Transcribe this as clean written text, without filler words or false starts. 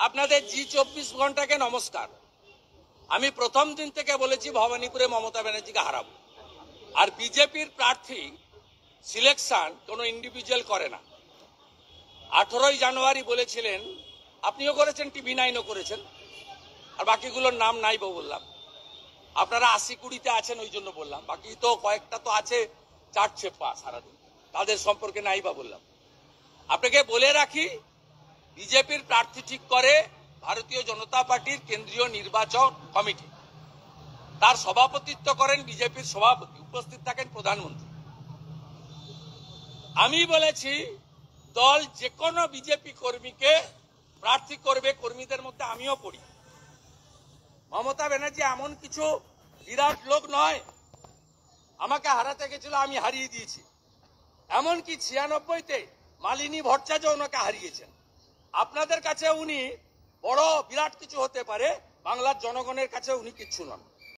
আপনাদের জি24 ঘন্টাকে নমস্কার। আমি প্রথম দিন থেকে বলেছি ভবানীপুরে মমতা ব্যানার্জিকে হারাবো। আর বিজেপির প্রার্থী সিলেকশন কোনো ইন্ডিভিজুয়াল করে না। 18ই জানুয়ারি বলেছিলেন, আপনিও করেছেন, টিভি9ও করেছেন, আর বাকিগুলোর নাম নাই বললাম। আপনারা 80-20-তে আছেন ওই জন্য বললাম, বাকি তো কয়েকটা তো আছে চাটছে পা সারাদিন, তাদের সম্পর্কে নাই বা বললাম। আপনাকে বলে রাখি, বিজেপির প্রার্থী ঠিক করে ভারতীয় জনতা পার্টির কেন্দ্রীয় নির্বাচন কমিটি। তার সভাপতিত্ব করেন বিজেপির সভাপতি, উপস্থিত থাকেন প্রধানমন্ত্রী। আমি বলেছি দল যে কোনো বিজেপি কর্মীকে প্রার্থী করবে, কর্মীদের মধ্যে আমিও পড়ি। মমতা ব্যানার্জি এমন কিছু বিরাট লোক নয়, আমাকে হারাতে গেছিল, আমি হারিয়ে দিয়েছি। এমনকি 96-তে মালিনী ভট্টাচার্য ওনাকে হারিয়েছেন। আপনাদের কাছে উনি বড় বিরাট কিছু হতে পারে, বাংলার জনগণের কাছে উনি কিচ্ছু নন।